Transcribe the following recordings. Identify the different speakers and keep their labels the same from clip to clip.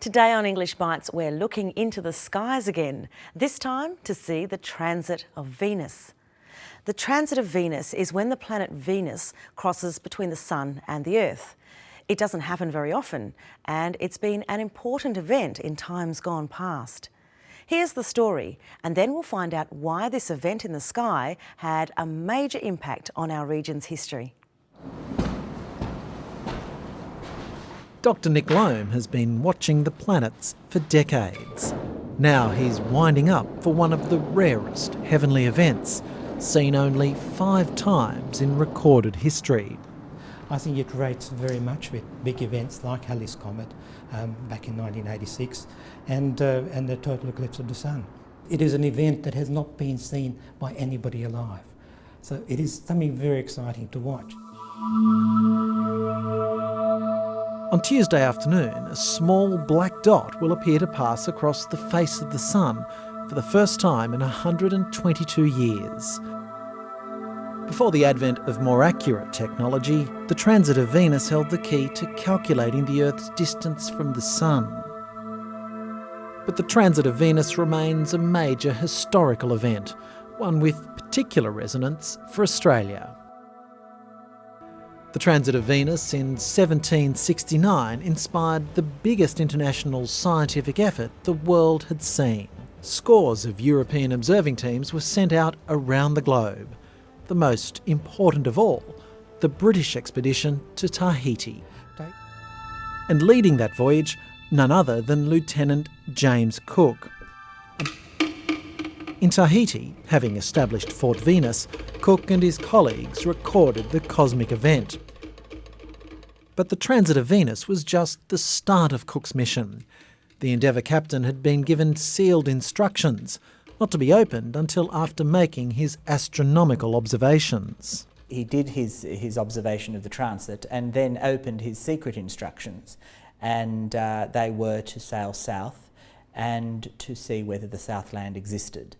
Speaker 1: Today on English Bites, we're looking into the skies again, this time to see the transit of Venus. The transit of Venus is when the planet Venus crosses between the Sun and the Earth. It doesn't happen very often, and it's been an important event in times gone past. Here's the story, and then we'll find out why this event in the sky had a major impact on our region's history.
Speaker 2: Dr. Nick Loam has been watching the planets for decades. Now he's winding up for one of the rarest heavenly events, seen only 5 times in recorded history.
Speaker 3: I think it rates very much with big events like Halley's Comet back in 1986 and the total eclipse of the Sun. It is an event that has not been seen by anybody alive. So it is something very exciting to watch.
Speaker 2: On Tuesday afternoon, a small black dot will appear to pass across the face of the Sun for the first time in 122 years. Before the advent of more accurate technology, the transit of Venus held the key to calculating the Earth's distance from the Sun. But the transit of Venus remains a major historical event, one with particular resonance for Australia. The transit of Venus in 1769 inspired the biggest international scientific effort the world had seen. Scores of European observing teams were sent out around the globe. The most important of all, the British expedition to Tahiti. And leading that voyage, none other than Lieutenant James Cook. In Tahiti, having established Fort Venus, Cook and his colleagues recorded the cosmic event. But the transit of Venus was just the start of Cook's mission. The Endeavour captain had been given sealed instructions, not to be opened until after making his astronomical observations.
Speaker 4: He did his observation of the transit and then opened his secret instructions, and they were to sail south and to see whether the Southland existed.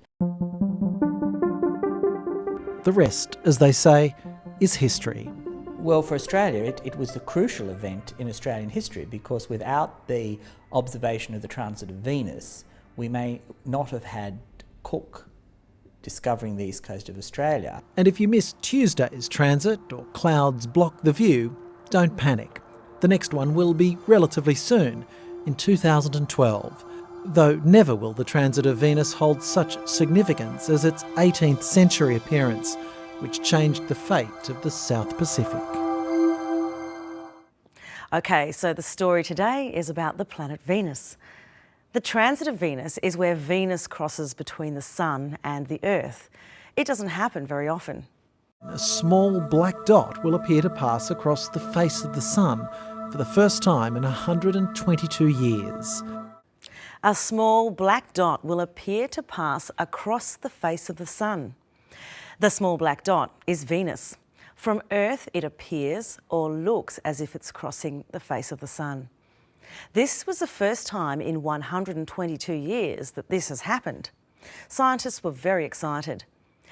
Speaker 2: The rest, as they say, is history.
Speaker 4: Well, for Australia, it was a crucial event in Australian history, because without the observation of the transit of Venus, we may not have had Cook discovering the east coast of Australia.
Speaker 2: And if you miss Tuesday's transit or clouds block the view, don't panic. The next one will be relatively soon, in 2012. Though never will the transit of Venus hold such significance as its 18th century appearance, which changed the fate of the South Pacific.
Speaker 1: Okay, so the story today is about the planet Venus. The transit of Venus is where Venus crosses between the Sun and the Earth. It doesn't happen very often.
Speaker 2: A small black dot will appear to pass across the face of the Sun for the first time in 122 years.
Speaker 1: A small black dot will appear to pass across the face of the Sun. The small black dot is Venus. From Earth, it appears or looks as if it's crossing the face of the Sun. This was the first time in 122 years that this has happened. Scientists were very excited.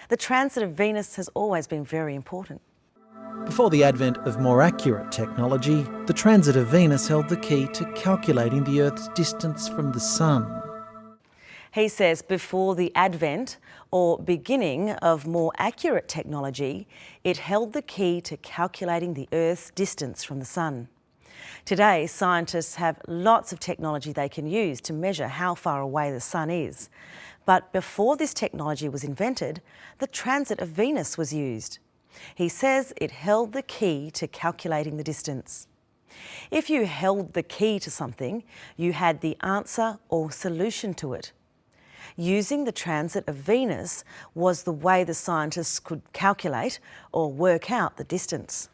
Speaker 1: The transit of Venus has always been very important.
Speaker 2: Before the advent of more accurate technology, the transit of Venus held the key to calculating the Earth's distance from the Sun.
Speaker 1: He says before the advent or beginning of more accurate technology, it held the key to calculating the Earth's distance from the Sun. Today, scientists have lots of technology they can use to measure how far away the Sun is. But before this technology was invented, the transit of Venus was used. He says it held the key to calculating the distance. If you held the key to something, you had the answer or solution to it. Using the transit of Venus was the way the scientists could calculate or work out the distance.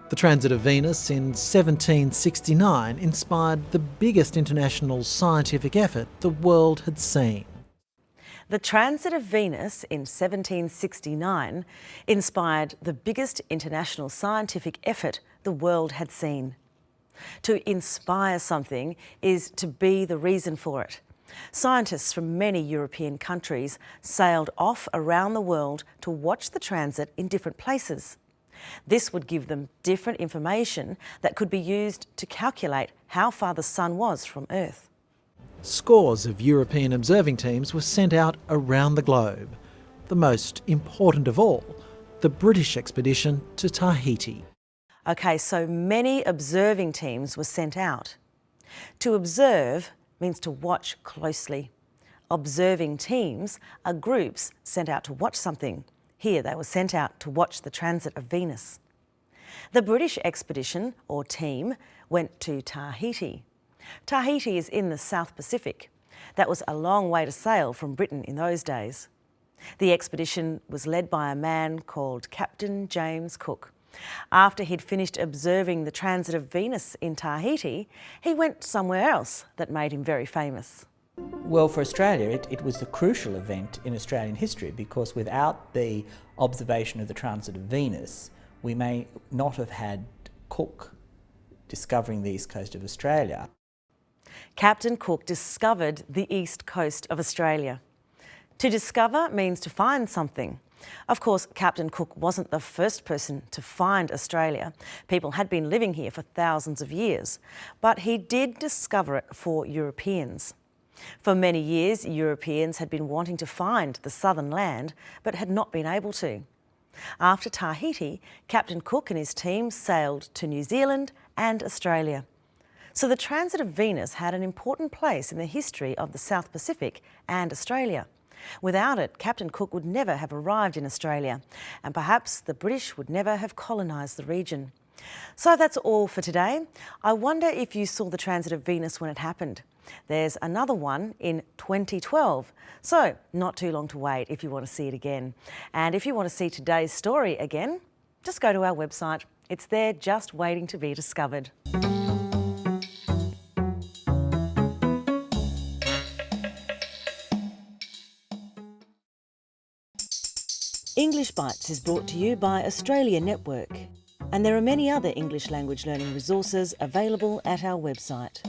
Speaker 2: The transit of Venus in 1769 inspired the biggest international scientific effort the world had seen.
Speaker 1: The transit of Venus in 1769 inspired the biggest international scientific effort the world had seen. To inspire something is to be the reason for it. Scientists from many European countries sailed off around the world to watch the transit in different places. This would give them different information that could be used to calculate how far the sun was from Earth.
Speaker 2: Scores of European observing teams were sent out around the globe. The most important of all, the British expedition to Tahiti.
Speaker 1: Okay, so many observing teams were sent out. To observe means to watch closely. Observing teams are groups sent out to watch something. Here they were sent out to watch the transit of Venus. The British expedition, or team, went to Tahiti. Tahiti is in the South Pacific. That was a long way to sail from Britain in those days. The expedition was led by a man called Captain James Cook. After he'd finished observing the transit of Venus in Tahiti, he went somewhere else that made him very famous.
Speaker 4: Well, for Australia, it was a crucial event in Australian history because without the observation of the transit of Venus, we may not have had Cook discovering the east coast of Australia.
Speaker 1: Captain Cook discovered the east coast of Australia. To discover means to find something. Of course, Captain Cook wasn't the first person to find Australia. People had been living here for thousands of years, but he did discover it for Europeans. For many years, Europeans had been wanting to find the southern land, but had not been able to. After Tahiti, Captain Cook and his team sailed to New Zealand and Australia. So the transit of Venus had an important place in the history of the South Pacific and Australia. Without it, Captain Cook would never have arrived in Australia, and perhaps the British would never have colonised the region. So that's all for today. I wonder if you saw the transit of Venus when it happened. There's another one in 2012, so not too long to wait if you want to see it again. And if you want to see today's story again, just go to our website. It's there just waiting to be discovered. English Bites is brought to you by Australia Network, and there are many other English language learning resources available at our website.